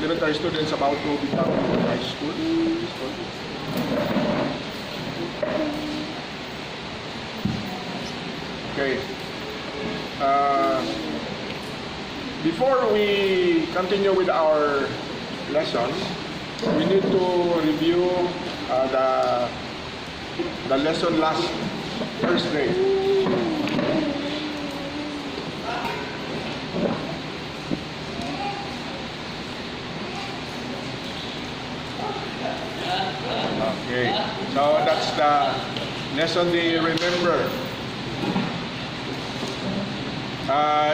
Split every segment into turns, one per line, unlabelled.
elementary students about to become high school. Okay. Before we continue with our lesson, we need to review the lesson last Thursday. Okay, so that's the lesson they remember.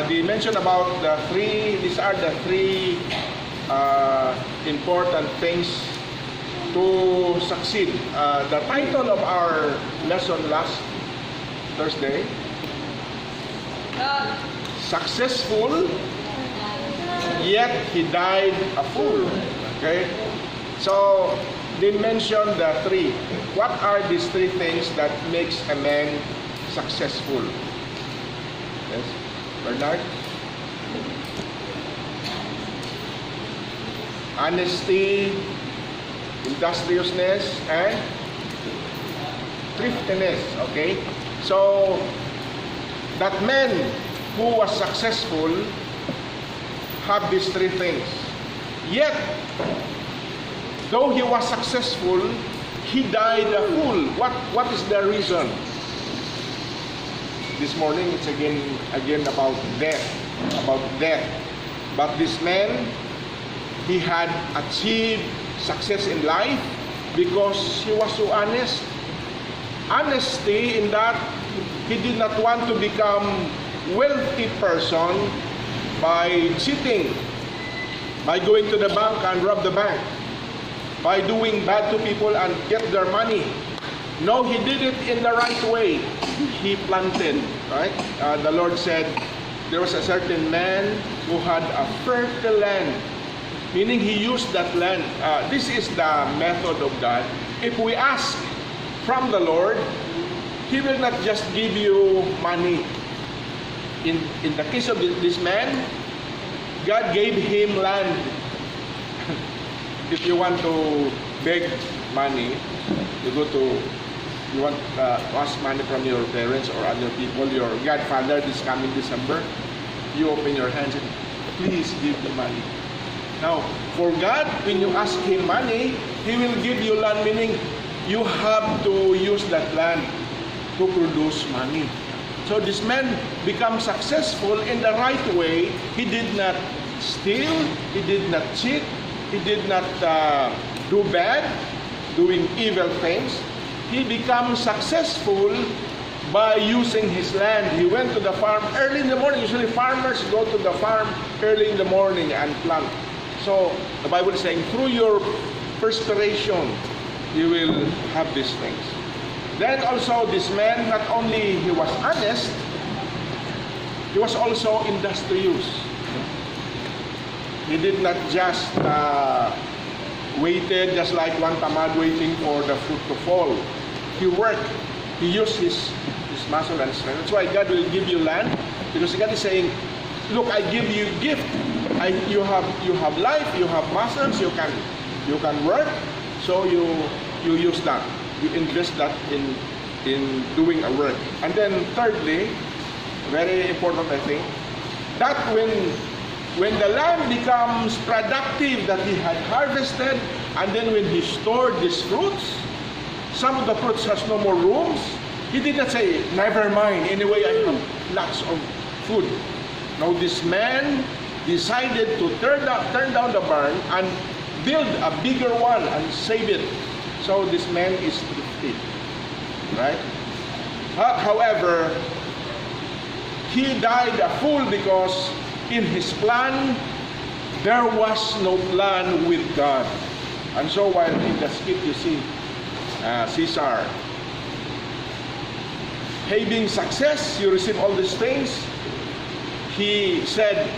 They mentioned about these are the three important things to succeed. The title of our lesson last Thursday, Successful, Yet He Died a Fool. Okay, so they mentioned the three. What are these three things that makes a man successful? Yes, Bernard? Honesty, industriousness, and thriftiness. Okay, so that man who was successful have these three things. Yet, though he was successful, he died a fool. What is the reason? This morning it's again about death. But this man, he had achieved success in life because he was so honest. Honesty in that he did not want to become wealthy person by cheating, by going to the bank and rob the bank, by doing bad to people and get their money. No, he did it in the right way. He planted, right? The Lord said there was a certain man who had a fertile land, meaning he used that land. This is the method of God. If we ask from the Lord, He will not just give you money. In the case of this man, God gave him land. If you want to beg money, you want to ask money from your parents or other people, your godfather this coming December, you open your hands and please give the money. Now, for God, when you ask Him money, He will give you land, meaning you have to use that land to produce money. So this man becomes successful in the right way. He did not steal, he did not cheat, he did not do bad, doing evil things. He becomes successful by using his land. He went to the farm early in the morning. Usually farmers go to the farm early in the morning and plant. So the Bible is saying, through your perspiration, you will have these things. Then also this man, not only he was honest, he was also industrious. He did not just waited just like one tamad waiting for the fruit to fall. He worked. He used his muscle and strength. That's why God will give you land, because God is saying, look, I give you gift. You have life, you have muscles, you can work, so you use that. You invest that in doing a work. And then thirdly, very important I think, that when the land becomes productive that he had harvested, and then when he stored these fruits, some of the fruits has no more rooms, he did not say, never mind, anyway I have lots of food. Now this man decided to turn down the barn and build a bigger one and save it. So this man is thrifty, right? However, he died a fool because in his plan, there was no plan with God. And so while in the skit you see Caesar having success, you receive all these things. He said,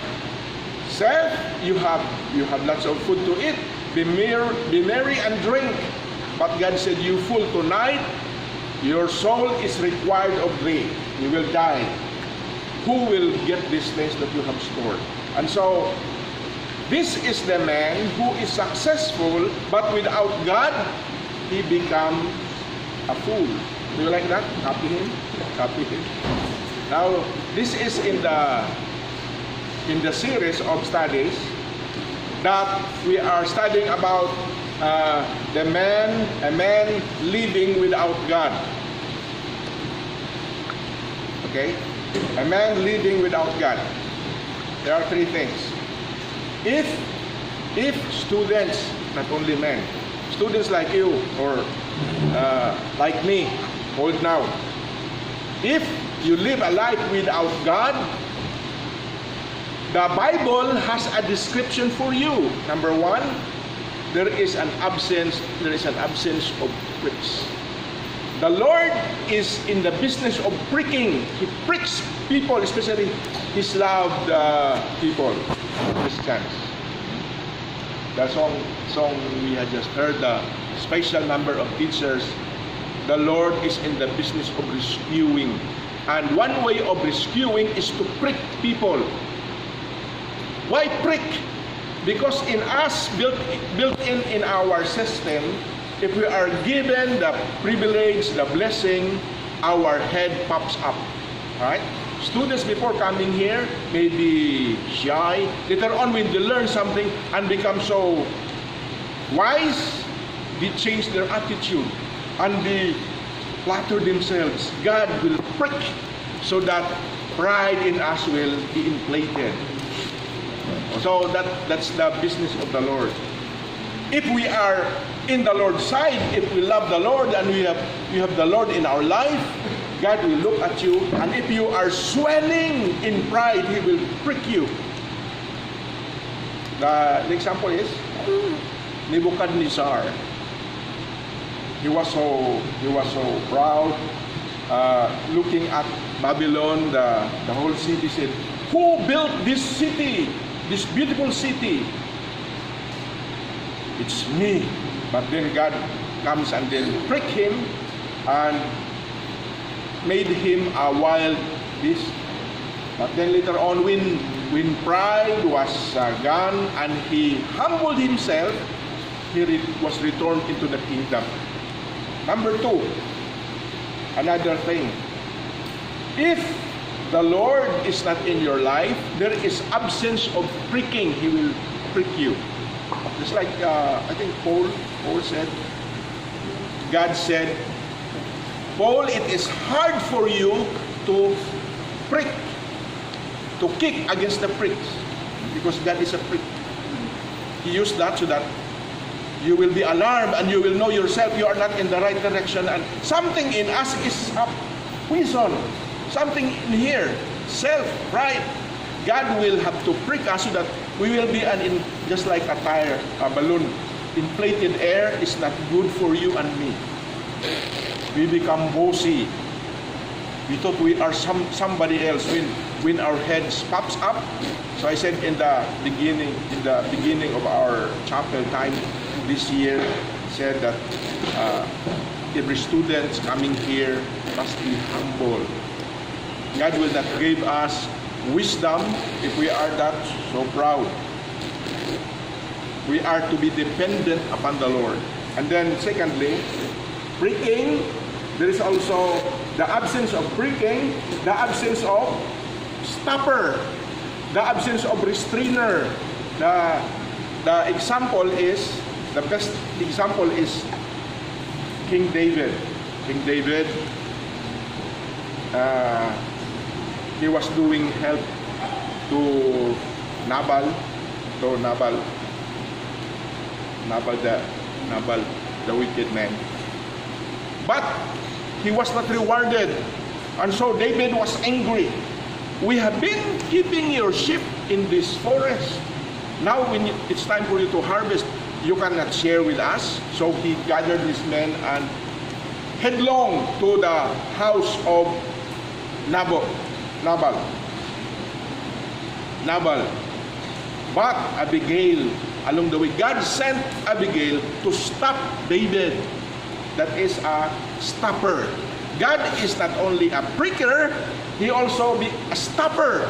"Sir, you have lots of food to eat. Be merry and drink." But God said, "You fool, tonight your soul is required of thee. You will die. Who will get these things that you have stored?" And so This is the man who is successful, but without God, he becomes a fool. Do you like that? Copy him? Copy him. Now, this is in the series of studies that we are studying about a man living without God. Okay? A man living without God. There are three things. If students, not only men, students like you or like me, old now, if you live a life without God, the Bible has a description for you. Number one, there is an absence of pricks. The Lord is in the business of pricking. He pricks people, especially His loved people, Christians. The song we had just heard, the special number of teachers. The Lord is in the business of rescuing. And one way of rescuing is to prick people. Why prick? Because in us, built in our system, if we are given the privilege, the blessing, our head pops up. Right? Students before coming here may be shy. Later on, when they learn something and become so wise, they change their attitude and they flatter themselves. God will prick so that pride in us will be inflated. So that's the business of the Lord. If we are in the Lord's side, if we love the Lord and we have the Lord in our life, God will look at you, and if you are swelling in pride, He will prick you. The example is Nebuchadnezzar. He was so proud, looking at Babylon, the whole city. Said, "Who built this city, this beautiful city?" It's me. But then God comes and then prick him and made him a wild beast. But then later on, when pride was gone and he humbled himself, he was returned into the kingdom. Number two, another thing. If the Lord is not in your life, there is absence of pricking. He will prick you. Just like I think Paul said, God said, "Paul, it is hard for you to prick, to kick against the pricks, because God is a prick." He used that so that you will be alarmed and you will know yourself you are not in the right direction, and something in us is up, poison, something in here, self, pride. God will have to prick us so that we will be just like a tire, a balloon. Inflated air is not good for you and me. We become bossy. We thought we are somebody else when our heads pops up. So I said in the beginning of our chapel time this year, said that every student coming here must be humble. God will not give us wisdom if we are that so proud. We are to be dependent upon the Lord. And then secondly, pricking. There is also the absence of pricking, the absence of stopper, the absence of restrainer. The example is, the best example is King David. King David, he was doing help to Nabal, the wicked man. But he was not rewarded. And so David was angry. "We have been keeping your sheep in this forest. Now when it's time for you to harvest, you cannot share with us." So he gathered his men and headlong to the house of Nabal. But Abigail, along the way, God sent Abigail to stop David. That is a stopper. God is not only a pricker, He also be a stopper.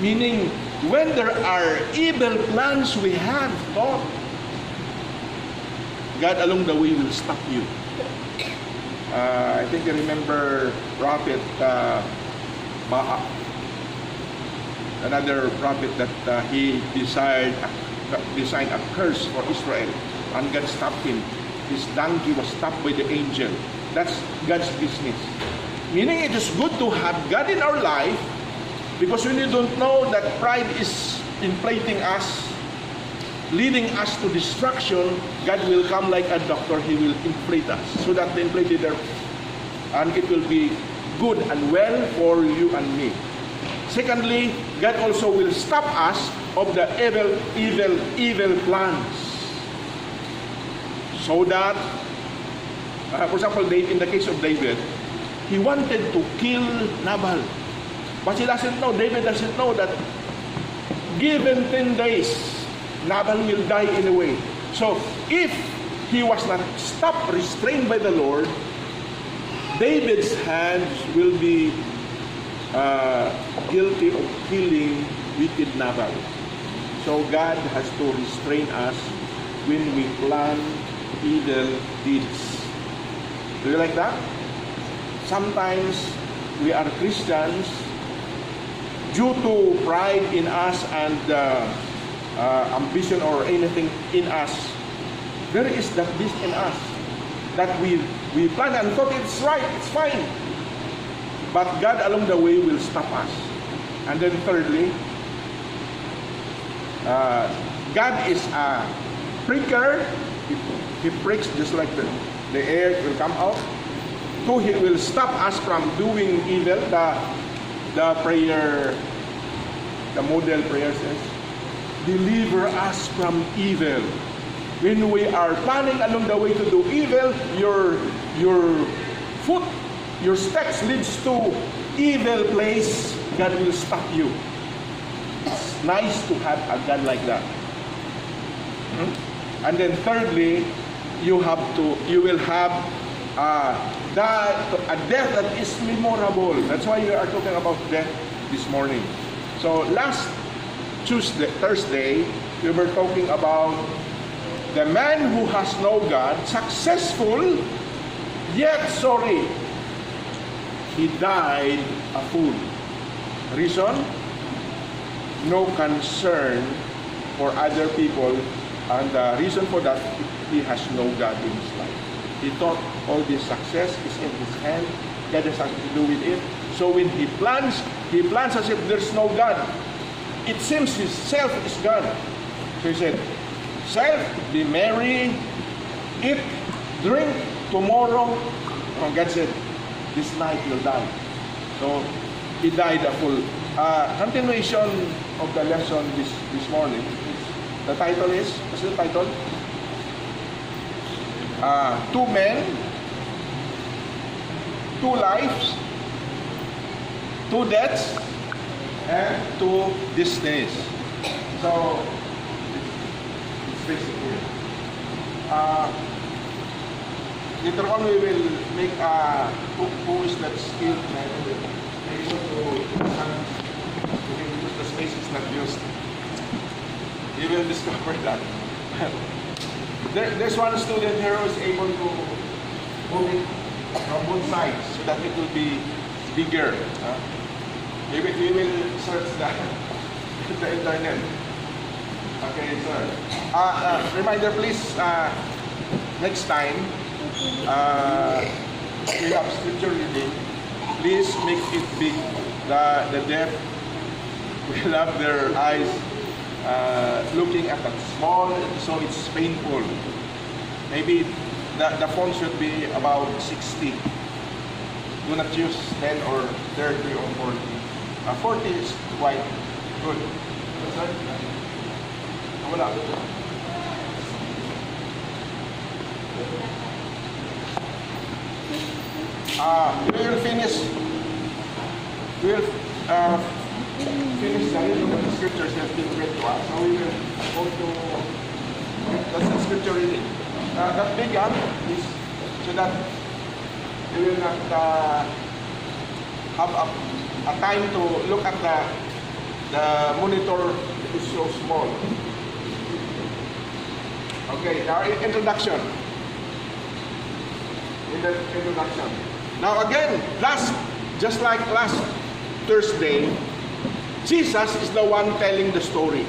Meaning, when there are evil plans we have thought, God along the way will stop you. I think you remember prophet Baha, another prophet that he designed a curse for Israel, and God stopped him. His donkey was stopped by the angel. That's God's business. Meaning it is good to have God in our life, because when you don't know that pride is inflating us, leading us to destruction, God will come like a doctor. He will inflate us so that the inflated are, and it will be good and well for you and me. Secondly, God also will stop us of the evil plans. So that, for example, in the case of David, he wanted to kill Nabal. But he doesn't know, David doesn't know that given 10 days, Nabal will die anyway. So, if he was not stopped, restrained by the Lord, David's hands will be guilty of killing wicked Nabal. So, God has to restrain us when we plan evil deeds. Do you like that? Sometimes we are Christians, due to pride in us and ambition or anything in us, there is that this in us that we plan and thought it's right, it's fine, but God along the way will stop us. And then thirdly, God is a pricker. He pricks just like the air will come out. So He will stop us from doing evil. The prayer, the model prayer says, deliver us from evil. When we are planning along the way to do evil, your foot, your steps leads to evil place, God will stop you. It's nice to have a God like that. And then thirdly, you will have a death that is memorable. That's why we are talking about death this morning. So last Thursday, we were talking about the man who has no God, successful, yet sorry. He died a fool. Reason? No concern for other people, and the reason for that, he has no God in his life. He thought all this success is in his hand. God has something to do with it. So when he plans as if there's no God. It seems his self is God. So he said, self, be merry, eat, drink, tomorrow. Oh, God said, this night you'll die. So he died a fool. Continuation of the lesson this morning. The title is, what's the title? Two men, two lives, two deaths, and two destinies. So, it's basically. Later on, we will make who is that skilled man able to use the space is not used. You will discover that. There's one student here who is able to move it from both sides so that it will be bigger. We will search that the internet. Okay, sir. Reminder, please. Next time, we have scripture reading. Please make it big. The deaf will have their eyes looking at that small, so it's painful. Maybe the font should be about 60. Do not use 10 or 30 or 40. 40 is quite good. Wala. We will finish. We will finish the reading of the scriptures that have been read to us. So we will go to that's the scripture reading. That began is so that we will not have a time to look at The monitor is so small. Okay, now introduction. Introduction. Now again, just like last Thursday, Jesus is the one telling the story.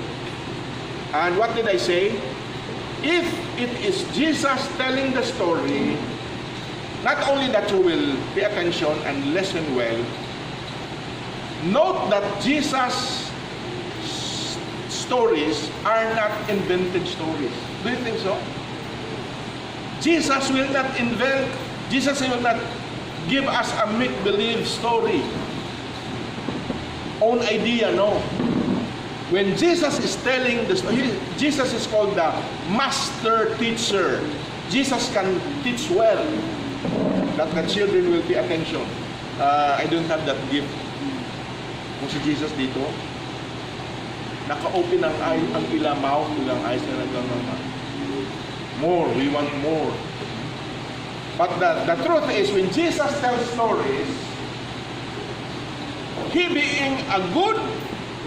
And what did I say? If it is Jesus telling the story, not only that you will pay attention and listen well, note that Jesus' stories are not invented stories. Do you think so? Jesus will not give us a make-believe story. Own idea, no. When Jesus is telling the story, Jesus is called the master teacher. Jesus can teach well, that the children will pay attention. I don't have that gift. Kung si Jesus dito, naka-open ang ilang eyes na more, we want more. But the truth is, when Jesus tells stories, He being a good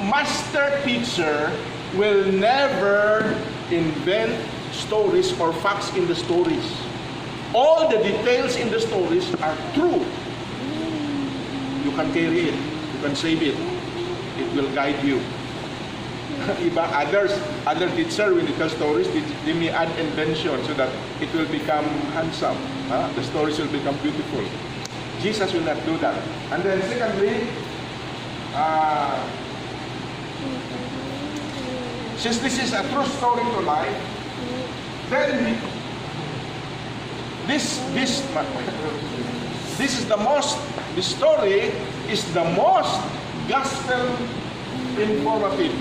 master teacher will never invent stories or facts in the stories. All the details in the stories are true. You can carry it. You can save it. It will guide you. Other teacher, when they tell stories, they may add invention so that it will become handsome. The stories will become beautiful. Jesus will not do that. And then secondly, since this is a true story to life, then this story is the most gospel informative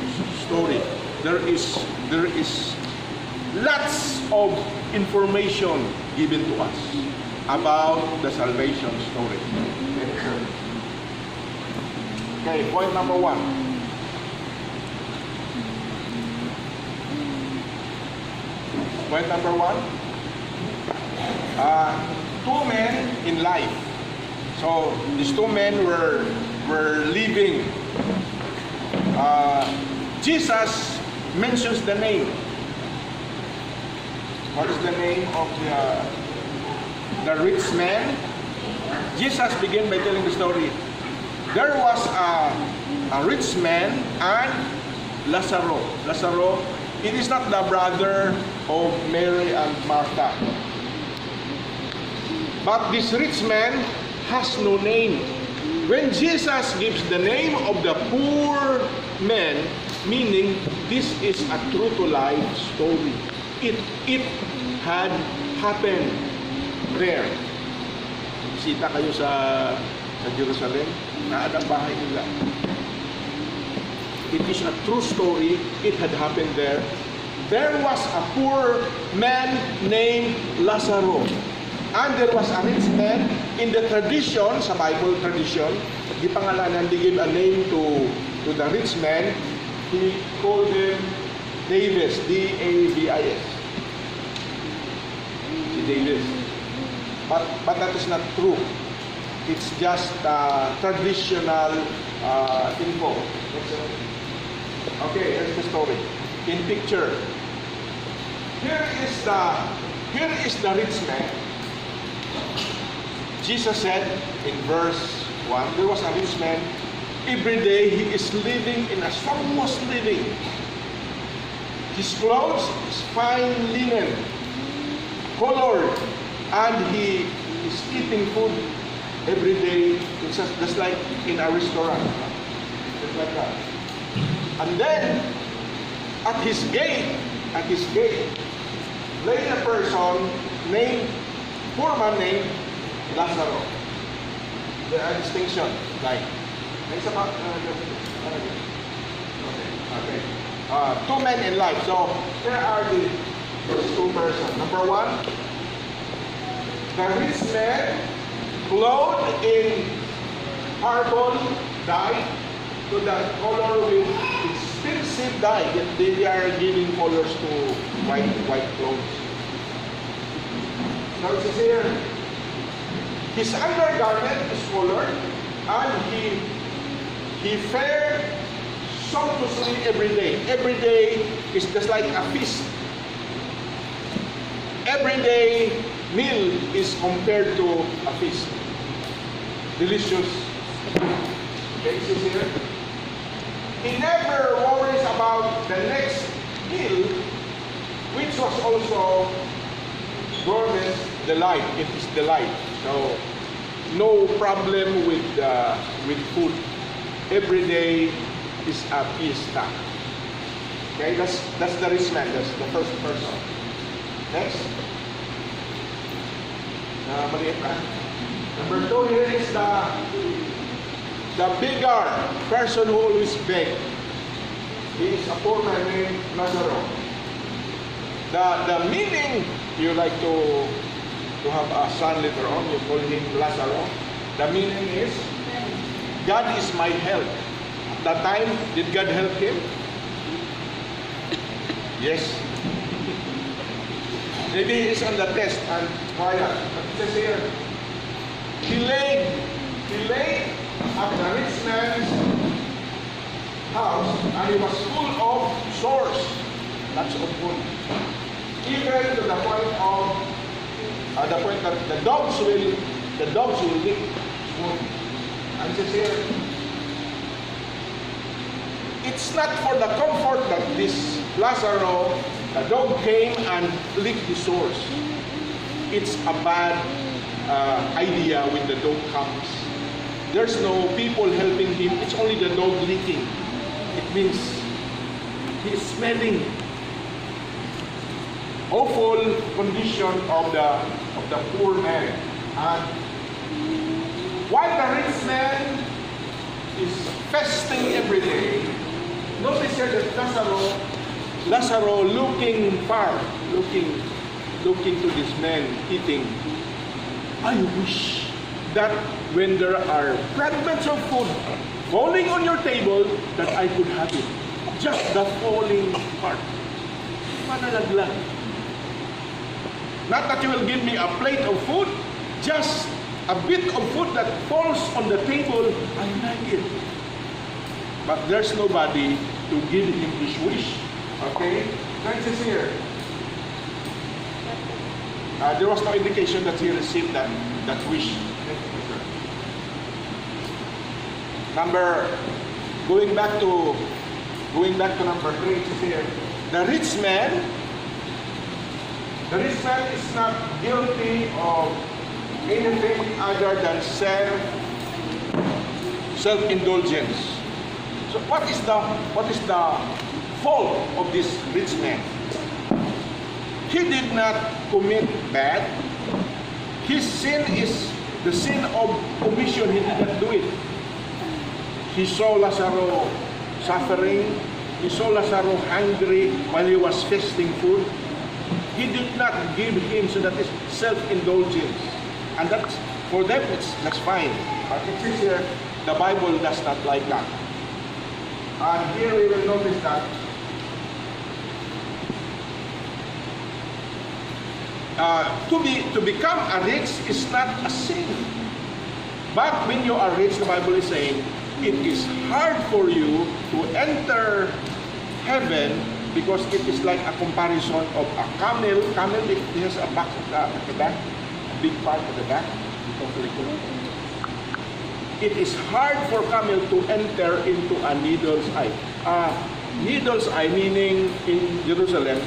story. There is lots of information given to us about the salvation story. Okay, point number 1. Point number 1. Two men in life. So these two men were living. Jesus mentions the name. What is the name of the rich man? Jesus began by telling the story. There was a rich man and Lazarus. Lazarus, it is not the brother of Mary and Martha. But this rich man has no name. When Jesus gives the name of the poor man, meaning this is a true to life story. It had happened there. Bisita kayo sa Jerusalem, naadang bahay nila. It is a true story. It had happened there. There was a poor man named Lazarus. And there was a rich man. In the tradition, sa Bible tradition, di pangalanan, they gave a name to the rich man. He called him Davis, D-A-V-I-S. Si Davis. But that is not true. It's just traditional info. Okay, here's the story. In picture, here is the rich man. Jesus said in verse 1, there was a rich man. Every day he is living in a sumptuous living. His clothes is fine linen, colored, and he is eating food every day. It's just like in a restaurant. Just like that. And then at his gate, lay a person poor man named Lazarus. There are distinction. Like, two men in life. So here are the two persons. Number 1, the rich man clothed in carbon dye to the color with expensive dye. They are giving colors to white clothes. Now it says here, his undergarment is colored, and he fared sumptuously every day. Every day is just like a feast. Every day meal is compared to a feast. Delicious. Okay, so here. He never worries about the next meal, which was also gourmet's delight. It is delight. So no problem with food. Every day is a fiesta. Okay, that's the rich man. That's the first person. Next. Maliit na. Number 2 here is the beggar, person who always beg. He is a poor man named Lazarus. The meaning, you like to have a son later on, you call him Lazarus. The meaning is, God is my help. At that time, did God help him? Yes. Maybe he is on the test and trial. But it says here, he laid at the rich man's house, and he was full of sores. Lots of wound. Even to the point that the dogs will lick his wound. And it says here, it's not for the comfort that this Lazarus, the dog came and licked his sores. It's a bad idea when the dog comes. There's no people helping him. It's only the dog licking. It means he is smelling. Awful condition of the poor man. And while the rich man is fasting every day, notice here that Lazarus looking to this man eating. I wish that when there are fragments of food falling on your table, that I could have it. Just the falling part. Manalaglag. Not that you will give me a plate of food, just a bit of food that falls on the table, I like it. But there's nobody to give him his wish. Okay? That is here. There was no indication that he received that wish. Going back to number 3, it is here. The rich man is not guilty of anything other than self-indulgence. So what is the fault of this rich man? He did not commit bad. His sin is the sin of omission. He did not do it. He saw Lazarus suffering. He saw Lazarus hungry while he was feasting food. He did not give him, so that is self-indulgence. And that's, for them, that's fine. But it says here, the Bible does not like that. And here we will notice that to become a rich is not a sin. But when you are rich, the Bible is saying, it is hard for you to enter heaven because it is like a comparison of a camel. Camel, it has a back at the back, a big part at the back. It is hard for camel to enter into a needle's eye. Needle's eye meaning in Jerusalem,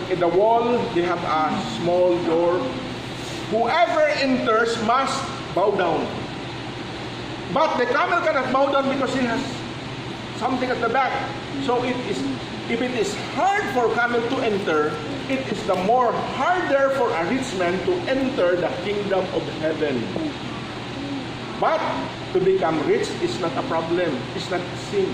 in the wall they have a small door. Whoever enters must bow down. But the camel cannot bow down because he has something at the back. So if it is hard for camel to enter, it is the more harder for a rich man to enter the kingdom of heaven. But to become rich is not a problem. It's not a sin.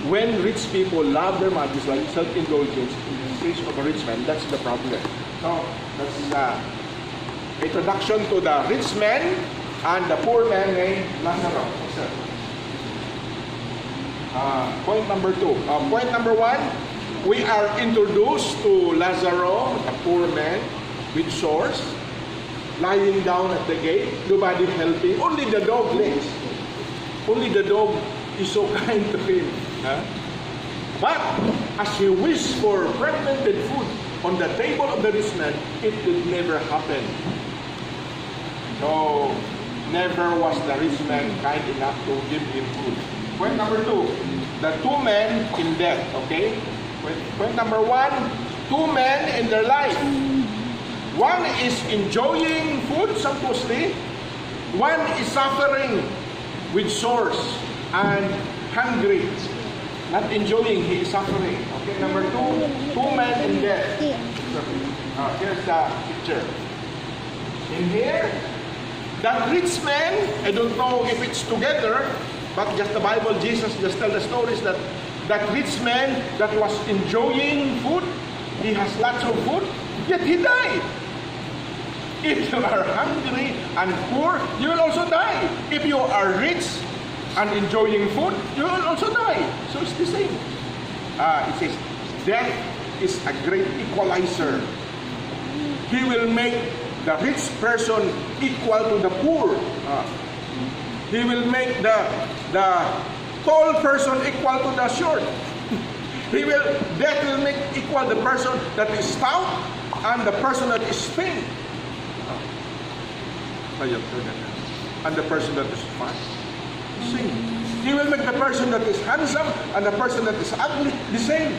When rich people love their money, like self-indulgence, in the case of a rich man, that's the problem. So that's the introduction to the rich man and the poor man named Lazarus. Point number 2. Point number 1, we are introduced to Lazarus, a poor man with sores, lying down at the gate, nobody helping, only the dog licks. Only the dog is so kind to him. Huh? But as he wished for fermented food on the table of the rich man, it would never happen. So, never was the rich man kind enough to give him food. Point number 2, the two men in debt, okay? Point number 1, two men in their life. One is enjoying food sumptuously. One is suffering with sores and hungry. Not enjoying, he is suffering. Okay, number 2, two men in debt. Here's the picture. In here, that rich man, I don't know if it's together, but just the Bible, Jesus just tell the stories that that rich man that was enjoying food, he has lots of food, yet he died. If you are hungry and poor, you will also die. If you are rich and enjoying food, you will also die. So it's the same. It says, death is a great equalizer. He will make the rich person equal to the poor. He will make the tall person equal to the short. Death will make equal the person that is stout and the person that is thin. And the person that is fat. Same. He will make the person that is handsome and the person that is ugly the same.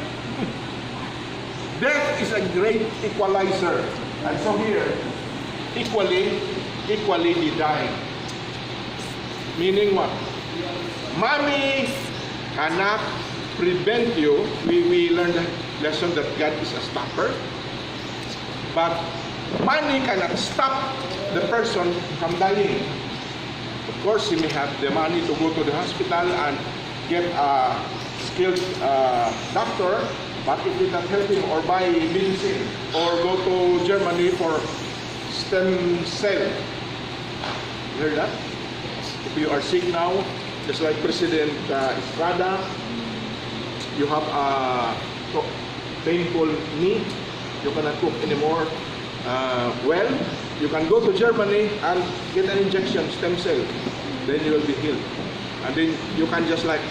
Death is a great equalizer. And so here, equally they die. Meaning what? Money cannot prevent you. We learned the lesson that God is a stopper. But money cannot stop the person from dying. Of course, he may have the money to go to the hospital and get a skilled doctor, but it will not help him, or buy medicine, or go to Germany for stem cell. You heard that? If you are sick now, just like President Estrada, you have a painful knee, you cannot cook anymore. You can go to Germany and get an injection, stem cell. Then you will be healed. And then you can just like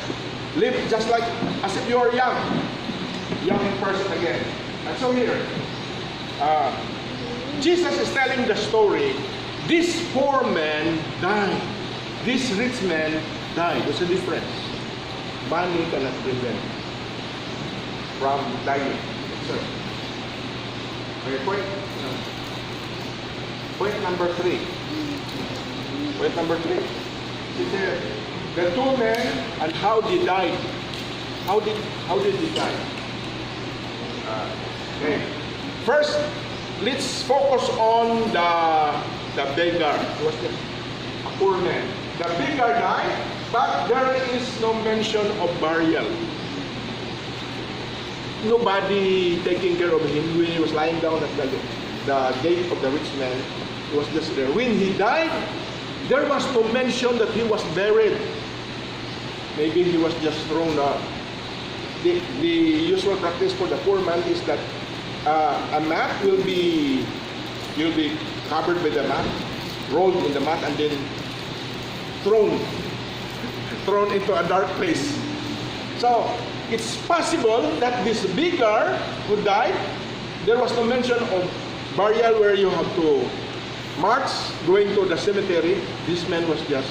live just like as if you are young person again. And so here, Jesus is telling the story. This poor man died. This rich man died. There's a difference. Money cannot prevent from dying. So, okay, point number 3. Point number 3. The two men and how they died. How did they die? Okay. First, let's focus on the beggar. He was a poor man. The beggar died, but there is no mention of burial. Nobody taking care of him when he was lying down at the gate of the rich man. He was just there. When he died, there was no mention that he was buried. Maybe he was just thrown out. The usual practice for the poor man is that a mat will be covered with the mat, rolled in the mat, and then thrown into a dark place. So it's possible that this beggar who died, there was no mention of burial where you have to march going to the cemetery. This man was just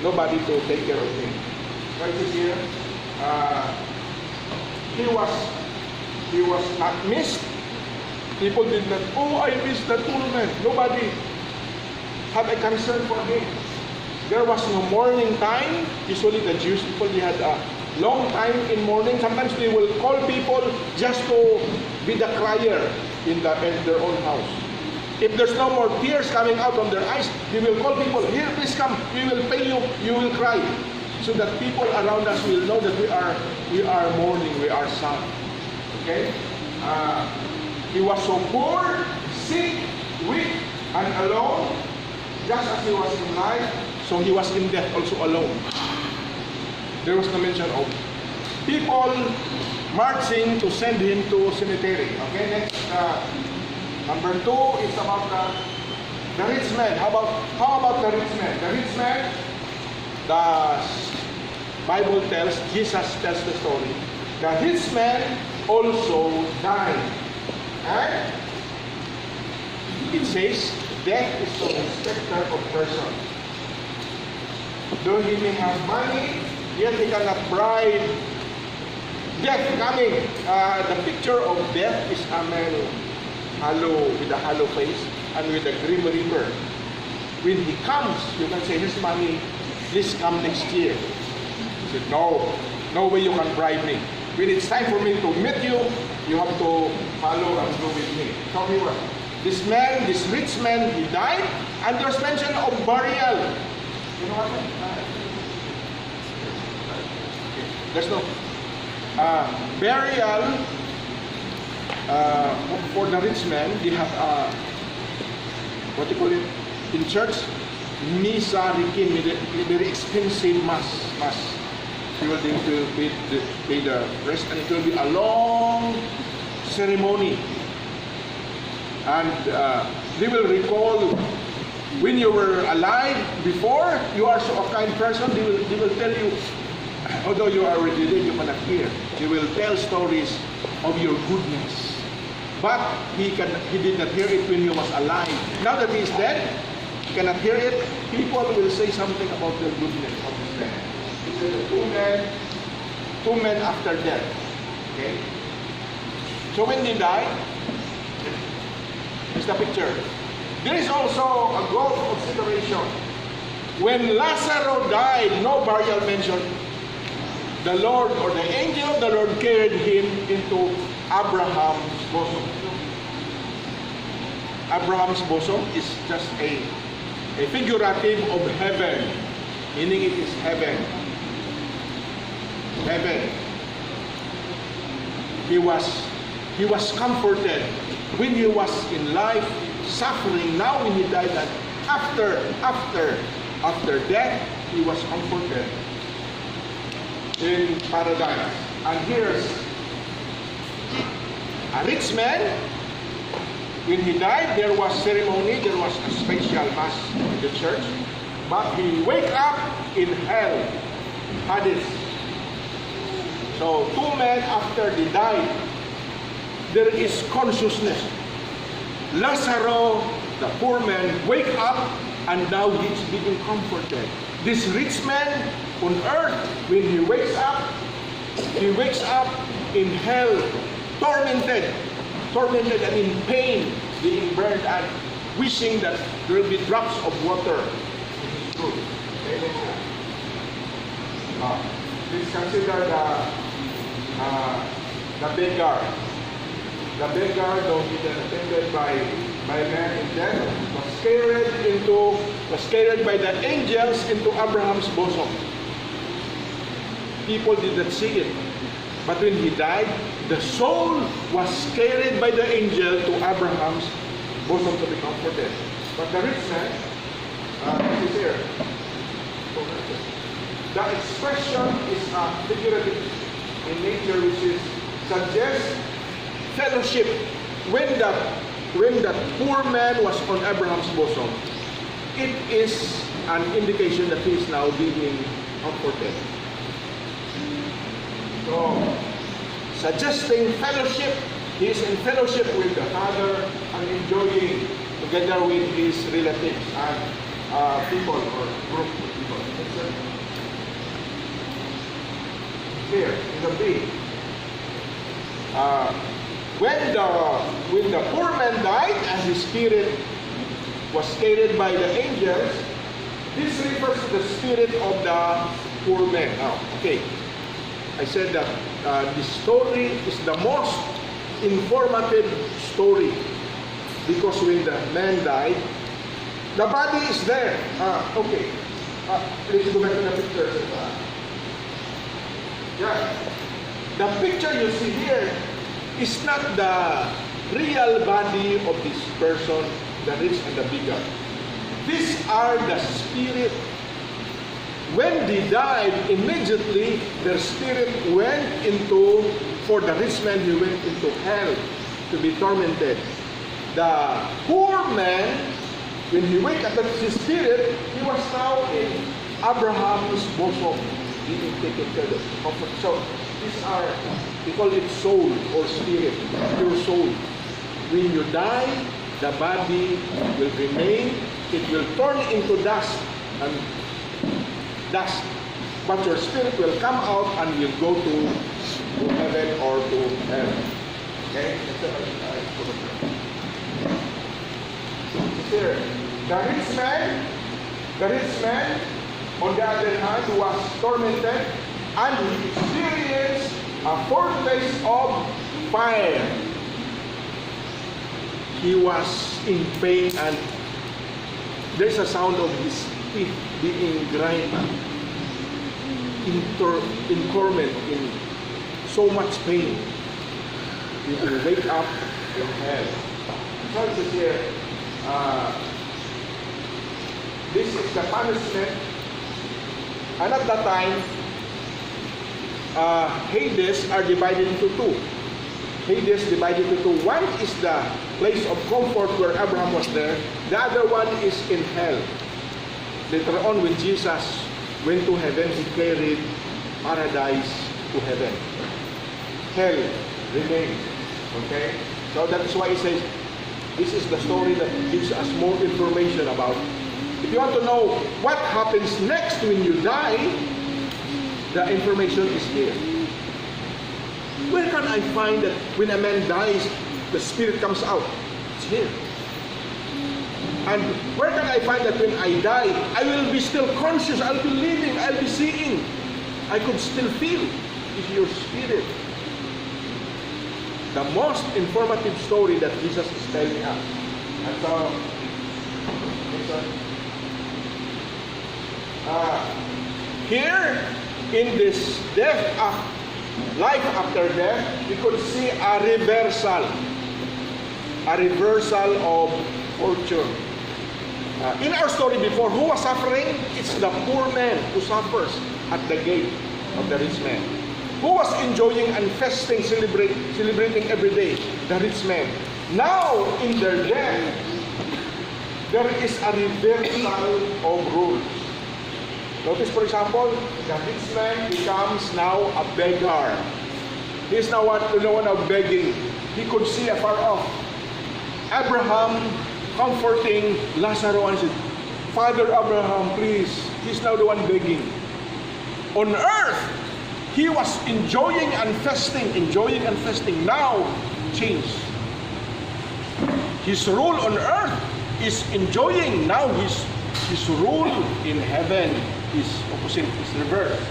nobody to take care of him. Right here, he was not missed. People did not, oh, I missed that poor man. Nobody had a concern for him. There was no mourning time. Usually the Jewish people, they had a long time in mourning. Sometimes they will call people just to be the crier in their own house. If there's no more tears coming out from their eyes, they will call people, here, please come, we will pay you, you will cry. So that people around us will know that we are mourning, we are sad. Okay? He was so poor, sick, weak, and alone, just as he was in life, so he was in death also alone. There was no mention of people marching to send him to cemetery. Okay, next, number 2 is about the rich man. How about the rich man? The rich man, Bible tells, Jesus tells the story, the rich man also died. And it says, death is no respecter of person. Though he may have money, yet he cannot bribe death coming. The picture of death is a man with a hollow face and with a grim reaper. When he comes, you can say, here's money, please come next year. He said, no way you can bribe me. When it's time for me to meet you, you have to follow and go with me. Tell me what? This man, this rich man, he died, and there's mention of burial. You know what? There's no burial for the rich man. They have what do you call it in church? Misa Rikim, very expensive mass. You will need to pay the rest, and it will be a long ceremony. And they will recall when you were alive before, you are so a kind person. They will tell you, although you are already dead, you cannot hear. They will tell stories of your goodness. But he did not hear it when he was alive. Now that he is dead, he cannot hear it. People will say something about the goodness of this man. He said the two men after death. Okay? So when they died, here's the picture. There is also a growth consideration. When Lazarus died, no burial mentioned. The Lord or the angel of the Lord carried him into Abraham's bosom. Abraham's bosom is just a figurative of heaven, meaning it is heaven. Heaven. He was comforted when he was in life, suffering. Now when he died, and after death, he was comforted in paradise. And here's a rich man. When he died, there was ceremony, there was a special mass in the church. But he wake up in hell, Hades. So 2 men after they died, there is consciousness. Lazarus, the poor man, wake up and now he's being comforted. This rich man on earth, when he wakes up in hell, tormented and in pain, being burned and wishing that there will be drops of water in his throat. Please consider the beggar. The beggar, though he was attended by a man in death, was carried by the angels into Abraham's bosom. People did not see it. But when he died, the soul was carried by the angel to Abraham's bosom to be comforted. But the rich man is here. The expression is figurative in nature, which is suggests fellowship. When the poor man was on Abraham's bosom, it is an indication that he is now being comforted. So, suggesting fellowship, he is in fellowship with the Father and enjoying together with his relatives and people or group of people. Here, in the B. When the poor man died and his spirit was carried by the angels, this refers to the spirit of the poor man. Now, okay, I said that this story is the most informative story because when the man died, the body is there. Okay, let's go back to the picture. The picture you see here is not the real body of this person, the rich and the beggar. These are the spirit. When they died, immediately their spirit went into, for the rich man, he went into hell to be tormented. The poor man, when he wake up, his spirit, he was now in Abraham's bosom. being taken care of. Comfort. So these are, we call it soul or spirit, your soul. When you die, the body will remain. It will turn into dust and dust. But your spirit will come out and will go to heaven or to hell. Okay? Here, the rich man, on the other hand, was tormented and he experienced a foretaste of fire. He was in pain and there's a sound of his teeth being grind in torment, in so much pain. He will wake up in hell. So it says here, this is the punishment. And at that time, Hades are divided into two. Hades divided into two. One is the place of comfort where Abraham was there. The other one is in hell. Later on, when Jesus went to heaven, he carried paradise to heaven. Hell remained. Okay? So that is why he says, this is the story that gives us more information about. If you want to know what happens next when you die, the information is here. Where can I find that when a man dies, the spirit comes out? It's here. And where can I find that when I die, I will be still conscious, I'll be living, I'll be seeing. I could still feel. It's your spirit. The most informative story that Jesus is telling us. And so, here in this life after death, we could see a reversal of fortune. In our story before, who was suffering? It's the poor man who suffers at the gate of the rich man. Who was enjoying and festing, celebrating every day? The rich man. Now, in their death, there is a reversal of rules. Notice, for example, the rich man becomes now a beggar. He is now the one of begging. He could see afar off Abraham comforting Lazarus and said, Father Abraham, please. He's now the one begging. On earth, he was enjoying and festing. Now, changed. His rule on earth is enjoying. Now, his rule in heaven is opposite, is reversed.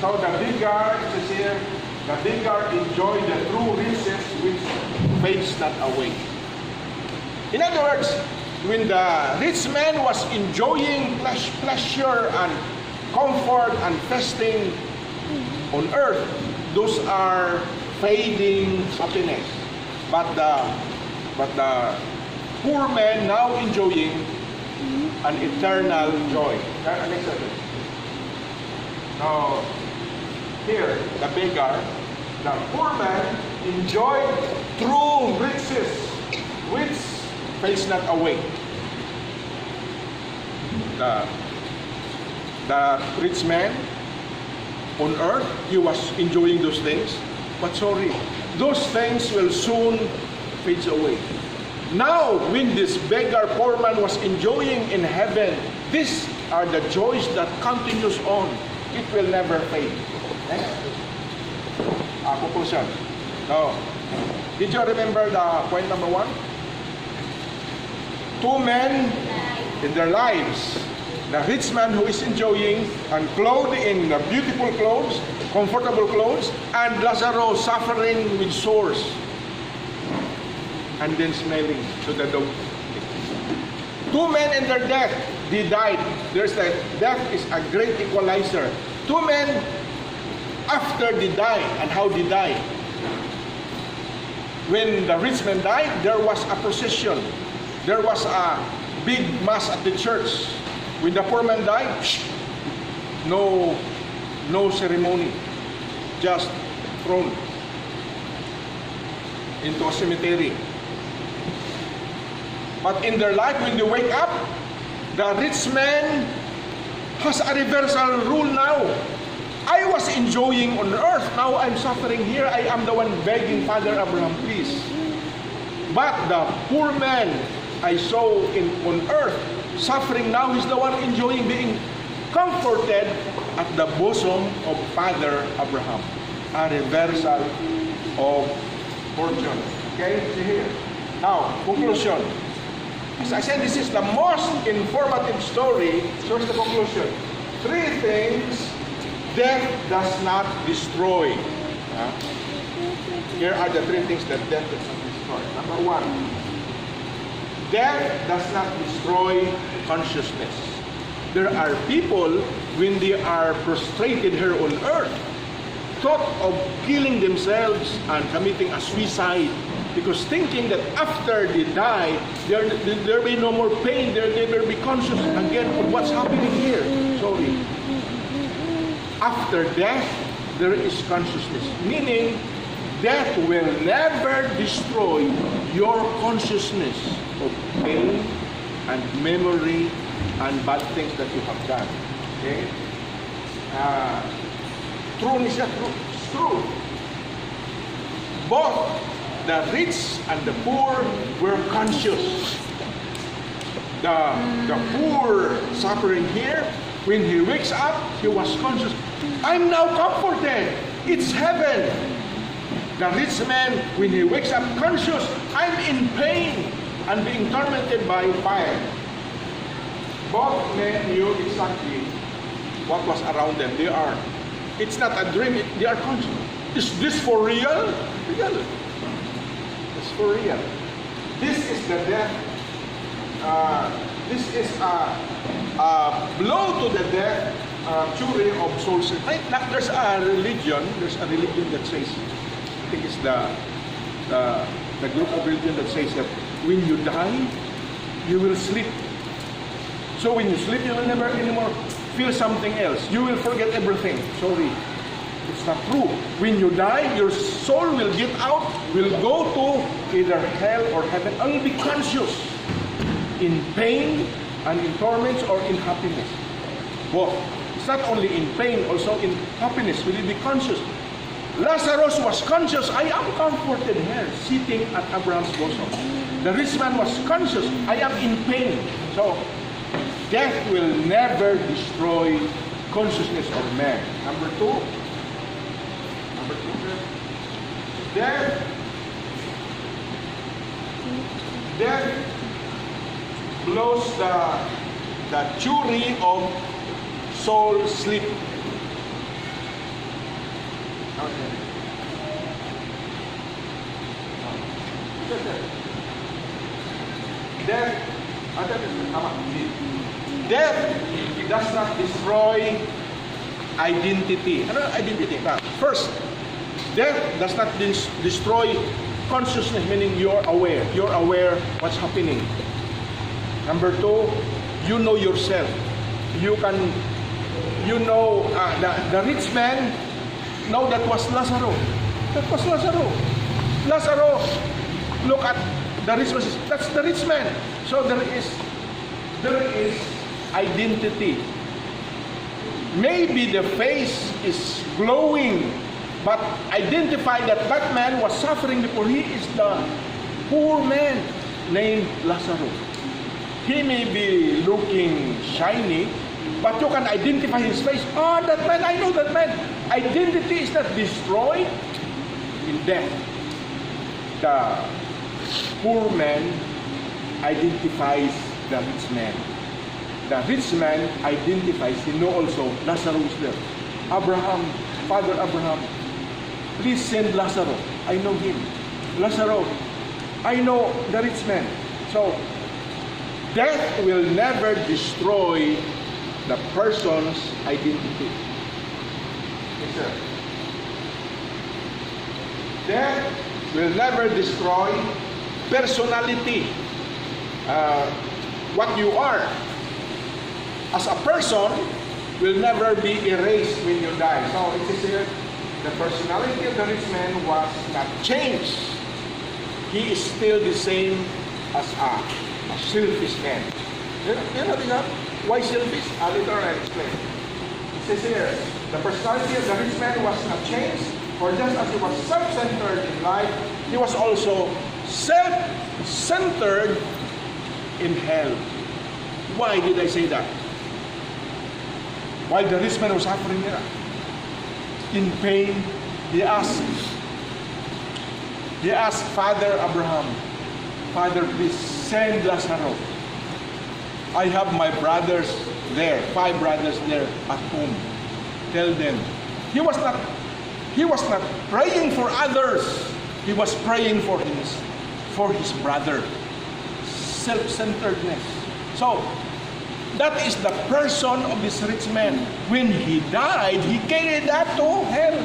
So the beggar, it says here, the beggar enjoyed the true riches which fades not away. In other words, when the rich man was enjoying pleasure and comfort and festing on earth, those are fading happiness. But the poor man now enjoying an eternal joy. Now, here, the beggar, the poor man enjoyed true riches, which fades not away. The rich man on earth, he was enjoying those things, but sorry, those things will soon fade away. Now, when this beggar poor man was enjoying in heaven, these are the joys that continues on. It will never fade. Next. Conclusion. Now, did you remember the point number 1? Two men in their lives. The rich man who is enjoying and clothed in beautiful clothes, comfortable clothes, and Lazarus suffering with sores and then smelling to the dog. Two men in their death, they died. Death is a great equalizer. Two men after they died, and how they died. When the rich man died, there was a procession. There was a big mass at the church. When the poor man died, no ceremony, just thrown into a cemetery. But in their life, when they wake up, the rich man has a reversal rule now. I was enjoying on earth, now I'm suffering here. I am the one begging Father Abraham, please. But the poor man I saw on earth, suffering, now he's the one enjoying being comforted at the bosom of Father Abraham. A reversal of fortune. Okay, see here. Now, conclusion. As I said, this is the most informative story. So here's the conclusion. 3 things death does not destroy. Here are the 3 things that death does not destroy. Number 1, death does not destroy consciousness. There are people, when they are prostrated here on earth, thought of killing themselves and committing a suicide, because thinking that after they die, there will be no more pain, there will be conscious again of what's happening here. Sorry. After death, there is consciousness. Meaning, death will never destroy your consciousness of pain and memory and bad things that you have done. Okay? True is not true. It's true. Both the rich and the poor were conscious. The poor suffering here, when he wakes up, he was conscious. I'm now comforted. It's heaven. The rich man, when he wakes up conscious, I'm in pain and being tormented by fire. Both men knew exactly what was around them. It's not a dream, they are conscious. Is this for real? Real. It's for real. This is the death. This is a blow to the death, theory of soul sleep. There's a religion that says, I think it's the group of religion that says that when you die, you will sleep. So when you sleep, you will never anymore feel something else. You will forget everything. Sorry. It's not true. When you die, your soul will get out, will go to either hell or heaven, and will be conscious in pain and in torments or in happiness. Both. It's not only in pain, also in happiness. Will you be conscious? Lazarus was conscious. I am comforted here, sitting at Abraham's bosom. The rich man was conscious. I am in pain. So, death will never destroy consciousness of man. Number 2, death blows the theory of soul sleep. Okay. Death does not destroy identity. Ano identity? First, death does not destroy consciousness, meaning you're aware. You're aware what's happening. Number 2, you know yourself. You know the rich man. No, that was Lazarus. That was Lazarus. Lazarus, look at the rich man. That's the rich man. So there is identity. Maybe the face is glowing, but identify that that man was suffering before. He is the poor man named Lazarus. He may be looking shiny, but you can identify his face. Oh, that man, I know that man. Identity is not destroyed in death. The poor man identifies the rich man. The rich man identifies, he knows also Lazarus is there. Abraham, Father Abraham, please send Lazarus. I know him. Lazarus, I know the rich man. So, death will never destroy the person's identity. Yes, sir. Death will never destroy personality. What you are as a person will never be erased when you die. So it is here, the personality of the rich man was not changed. He is still the same as a selfish man. You know why selfish? Later I'll explain. says here, the personality of the rich man was not changed, for just as he was self-centered in life, he was also self-centered in hell. Why did I say that? While the rich man was suffering in pain, he asked Father Abraham, Father, please send Lazarus. I have my brothers there, 5 brothers there at home. Tell them. He was not praying for others. He was praying for his brother. Self-centeredness. So, that is the person of this rich man. When he died, he carried that to hell.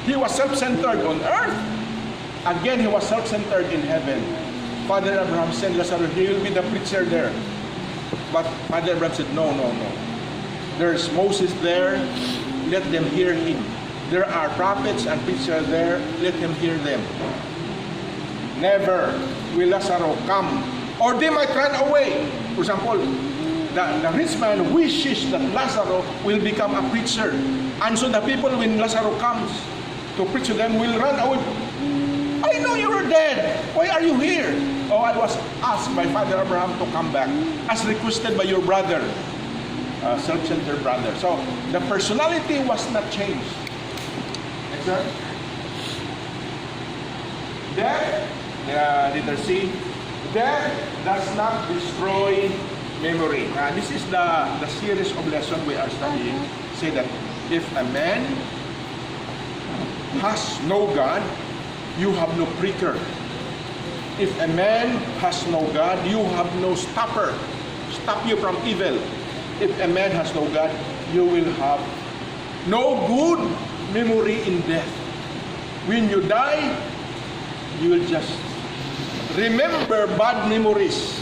He was self-centered on earth. Again, he was self-centered in heaven. Father Abraham sent Lazarus. He will be the preacher there. But Father Abraham said, no. There's Moses there. Let them hear him. There are prophets and preachers there. Let them hear them. Never will Lazarus come. Or they might run away. For example, the rich man wishes that Lazarus will become a preacher. And so the people, when Lazarus comes to preach to them, will run away. I know you were dead. Why are you here? Oh, I was asked by Father Abraham to come back, as requested by your brother, self-centered brother. So the personality was not changed. Next one. Death, letter C. Death does not destroy memory. This is the series of lessons we are studying. Say that if a man has no God, you have no preacher. If a man has no God, you have no stopper. Stop you from evil. If a man has no God, you will have no good memory in death. When you die, you will just remember bad memories.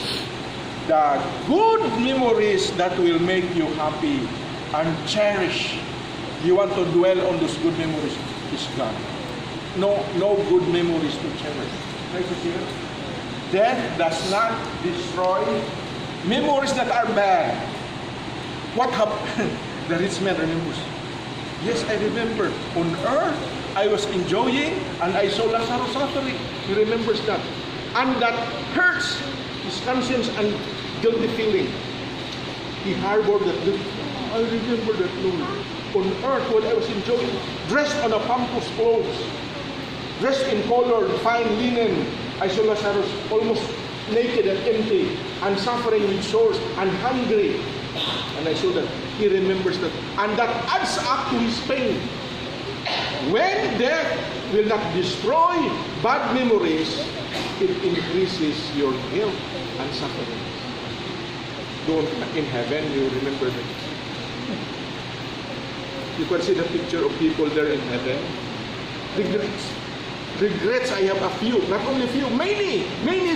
The good memories that will make you happy and cherish. You want to dwell on those good memories is God. No good memories to cherish. Death does not destroy memories that are bad. What happened? The rich man remembers. Yes, I remember. On earth, I was enjoying and I saw Lazarus suffering. He remembers that. And that hurts his conscience and guilty feeling. He harbored that guilt. I remember that moment. On earth, when I was enjoying, dressed on a pompous clothes, dressed in colored fine linen, I saw Lazarus almost naked and empty, and suffering with sores and hungry. And I saw that he remembers that. And that adds up to his pain. When death will not destroy bad memories, it increases your guilt and suffering. Don't in heaven, you remember that. You can see the picture of people there in heaven. Regrets, I have a few. Not only few, many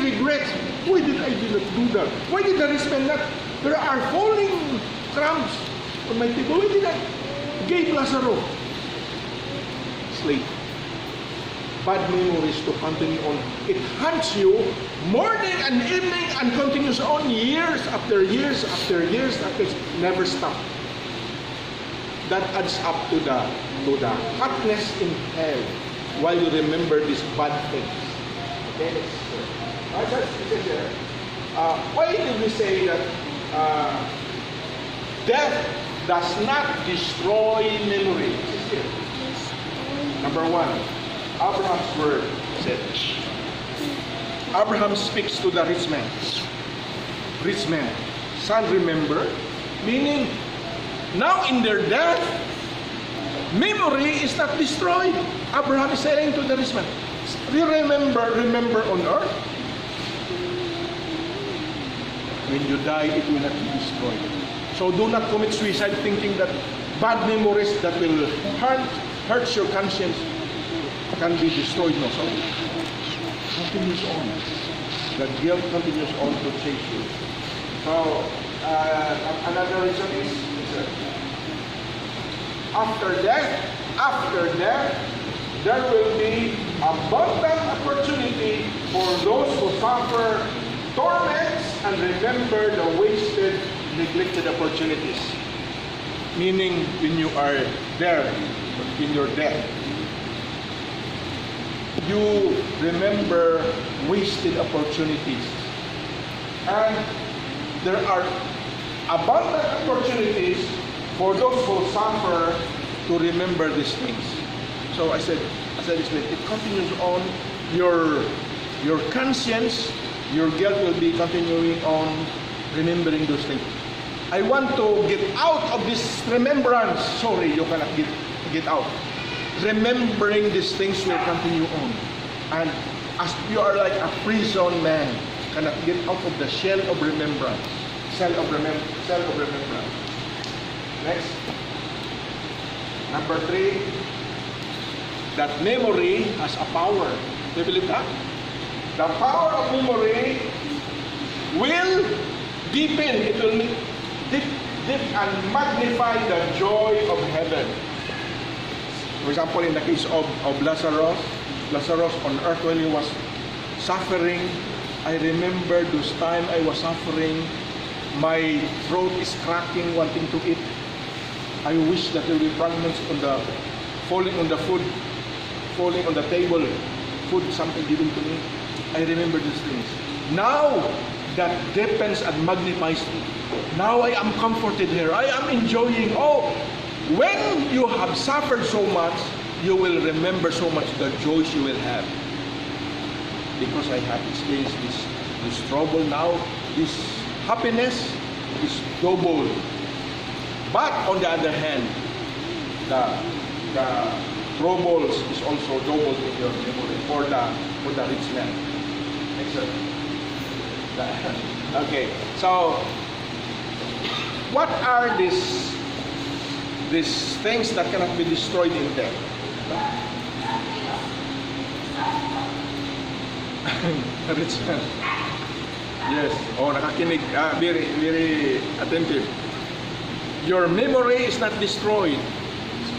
regrets. Why did I not do that? Why did the rich man not? There are falling crumbs on my table. Why did I give Lazarus? Sleep. Bad memories to continue on. It haunts you morning and evening and continues on years after years after years after never stop. That adds up to the hotness in hell while you remember these bad things. Okay? Why did we say that death does not destroy memory? Number 1, Abraham's word said. Abraham speaks to the rich man. Rich man, son, remember, meaning now in their death, memory is not destroyed. Abraham is saying to the rich man, remember on earth. When you die, it will not be destroyed. So do not commit suicide thinking that bad memories that will hurt your conscience can be destroyed. No, so continues on. The guilt continues on to chase you. So another reason is after death, there will be abundant opportunity for those who suffer torments and remember the wasted, neglected opportunities. meaning when you are there, in your death, you remember wasted opportunities. And there are abundant opportunities for those who suffer to remember these things. So I said, it continues on. Your conscience, your guilt will be continuing on remembering those things. I want to get out of this remembrance. Sorry, you cannot get out. Remembering these things will continue on. And as you are like a prison man, cannot get out of the shell of remembrance. Shell of remembrance. Next. Number 3, that memory has a power. Do you believe that? The power of memory will deepen, it will deep and magnify the joy of heaven. For example, in the case of Lazarus on earth when he was suffering, I remember those time I was suffering, my throat is cracking, wanting to eat. I wish that there will be fragments falling on the food, falling on the table, food, something given to me. I remember these things. Now, that deepens and magnifies me. Now I am comforted here. I am enjoying. Oh, when you have suffered so much, you will remember so much the joys you will have. Because I have experienced this trouble now, this happiness is double. But on the other hand, the troubles is also double in your memory for the rich man. Excellent. Okay, so what are these things that cannot be destroyed in death? Rich man. Yes. Oh, nakakinig. Very, very attentive. Your memory is not destroyed.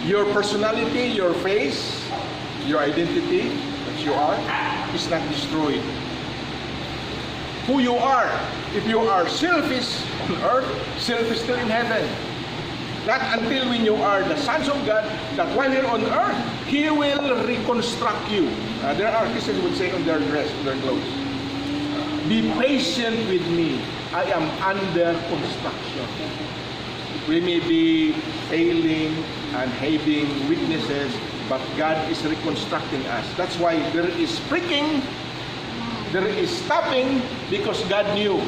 Your personality, your face, your identity that you are is not destroyed. Who you are, if you are selfish on earth, selfish still in heaven. Not until when you are the sons of God, that while here on earth, He will reconstruct you. There are Christians who would say on their dress, on their clothes, be patient with me. I am under construction. We may be failing and having weaknesses, but God is reconstructing us. That's why there is pricking, there is stopping, because God knew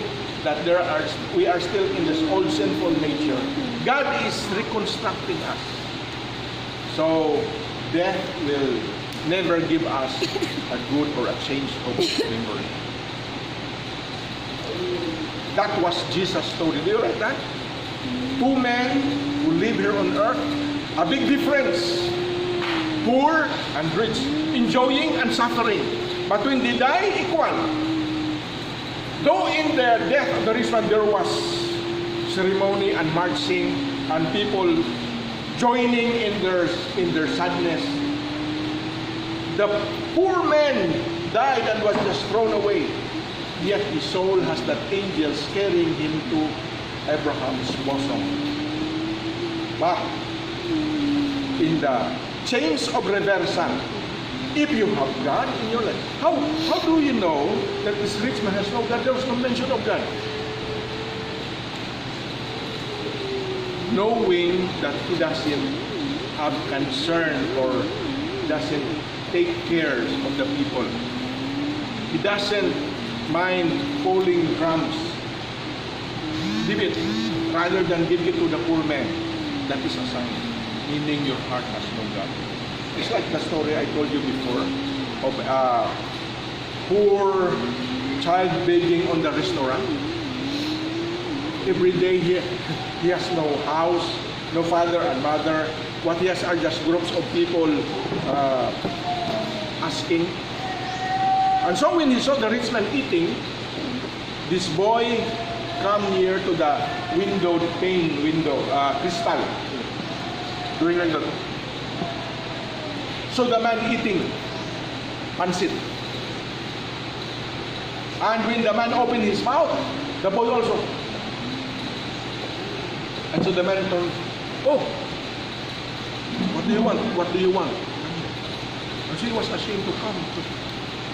that we are still in this old sinful nature. God is reconstructing us. So death will never give us a good or a change of memory. That was Jesus' story. Do you read that? 2 men who live here on earth, a big difference. Poor and rich, enjoying and suffering. But when they die, equal. Though in the death of the rich man there was ceremony and marching and people joining in their sadness, the poor man died and was just thrown away. Yet his soul has that angels carrying him to Abraham's bosom. But in the chains of reversal, if you have God in your life, how do you know that this rich man has no God? There was no mention of God. Knowing that he doesn't have concern or doesn't take care of the people. He doesn't mind falling crumbs. Give it rather than give it to the poor man. That is a sign, meaning your heart has no God. It's like the story I told you before of a poor child begging on the restaurant. Every day he has no house, no father and mother. What he has are just groups of people asking. And so when he saw the rich man eating, this boy come near to the crystal, doing like that. So the man eating pancit. And when the man opened his mouth, the boy also. And so the man turned Oh, what do you want? What do you want? And she was ashamed to come.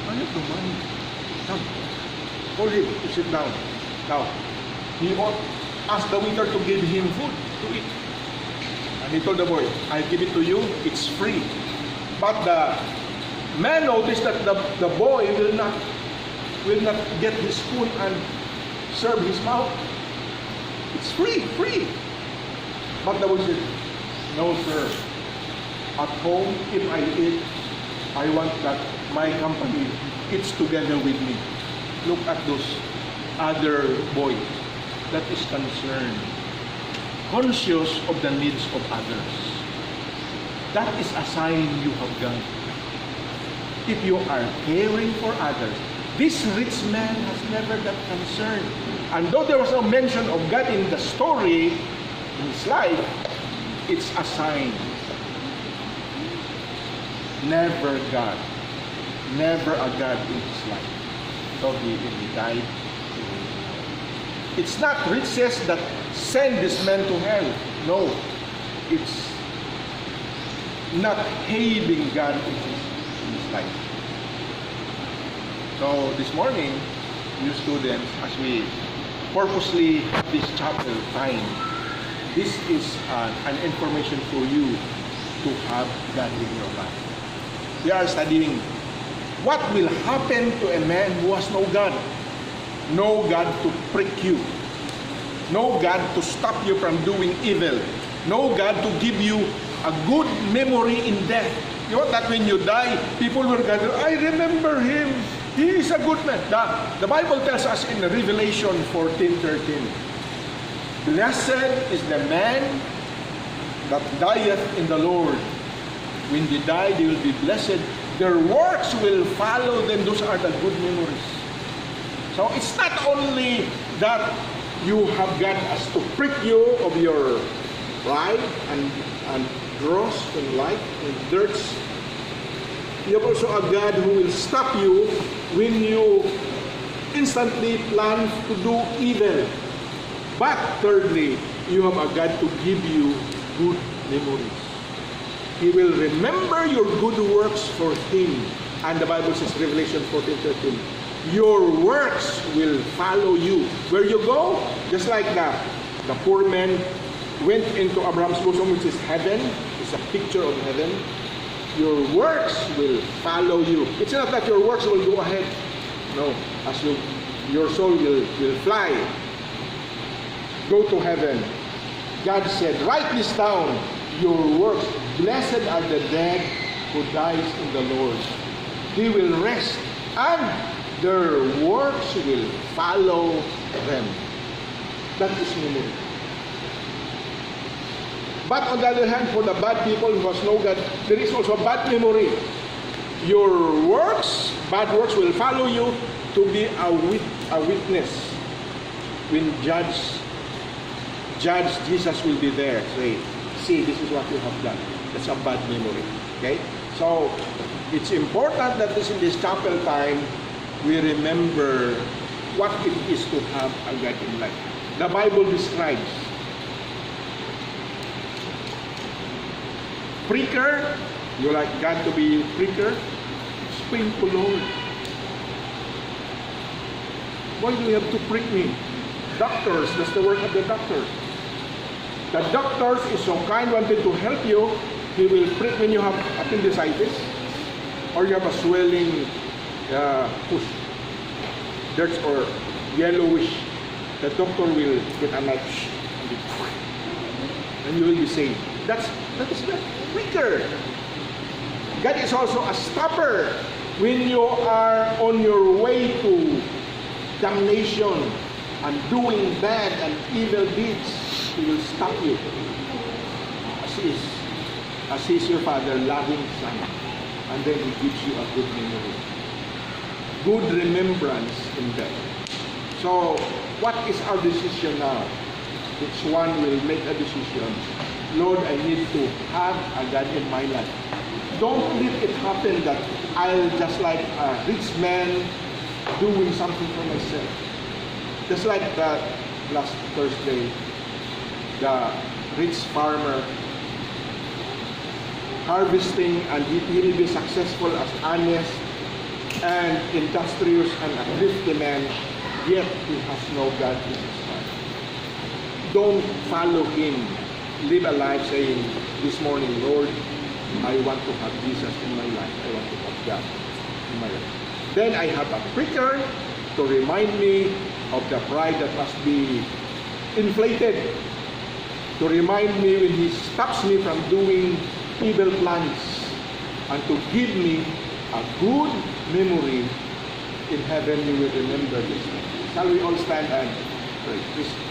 I have the money. Come, hold him to sit down. Now, he asked the waiter to give him food to eat. And he told the boy, I'll give it to you, it's free. But the man noticed that the boy will not get his spoon and serve his mouth. It's free. But the boy said, no sir, at home if I eat, I want that my company eats together with me. Look at those other boys that is concerned, conscious of the needs of others. That is a sign you have God. If you are caring for others, this rich man has never that concern. And though there was no mention of God in the story, in his life, it's a sign. Never God. Never a God in his life. So he died. It's not riches that send this man to hell. No. It's not hating God in his life. So this morning, you students, as we purposely have this chapel time, this is an information for you to have God in your life. We are studying what will happen to a man who has no God. No God to prick you. No God to stop you from doing evil. No God to give you a good memory in death. You know that when you die, people will gather, I remember him. He is a good man. The Bible tells us in Revelation 14:13, blessed is the man that dieth in the Lord. When they die, they will be blessed. Their works will follow them. Those are the good memories. So it's not only that you have God as to prick you of your pride and dross and light and dirts. You have also a God who will stop you when you instantly plan to do evil. But thirdly, you have a God to give you good memories. He will remember your good works for him. And the Bible says, Revelation 14:13, your works will follow you. Where you go, just like the poor man went into Abraham's bosom, which is heaven. It's a picture of heaven. Your works will follow you. It's not that your works will go ahead. No, as your soul will fly. Go to heaven. God said, write this down. Your works. Blessed are the dead who dies in the Lord. They will rest, and their works will follow them. That is memory. But on the other hand, for the bad people who has no God, there is also bad memory. Your works, bad works will follow you to be a witness. When Judge Jesus will be there, say, see, this is what you have done. That's a bad memory. Okay? So, it's important that in this chapel time, we remember what it is to have a God in life. The Bible describes pricker. You like God to be pricker? It's painful, Lord. Why do you have to prick me? Doctors, that's the work of the doctor. The doctors is so kind, wanted to help you. He will prick when you have appendicitis or you have a swelling push, dirt or yellowish. The doctor will get a knife and you will be saved. That is not pricker. God is also a stopper. When you are on your way to damnation and doing bad and evil deeds, He will stop you. As He is your Father, loving Son. And then He gives you a good memory. Good remembrance in death. So, what is our decision now? Each one will make a decision. Lord, I need to have a God in my life. Don't let it happen that I'll just like a rich man doing something for myself. Just like that last Thursday, the rich farmer harvesting, and he will be successful as honest and industrious and a thrifty man, yet he has no God in his heart. Don't follow him. Live a life saying, this morning, Lord, I want to have Jesus in my life. I want to have God in my life. Then I have a preacher to remind me of the pride that must be inflated, to remind me when he stops me from doing evil plans, and to give me a good memory in heaven. You will remember this. Shall we all stand and pray? Please.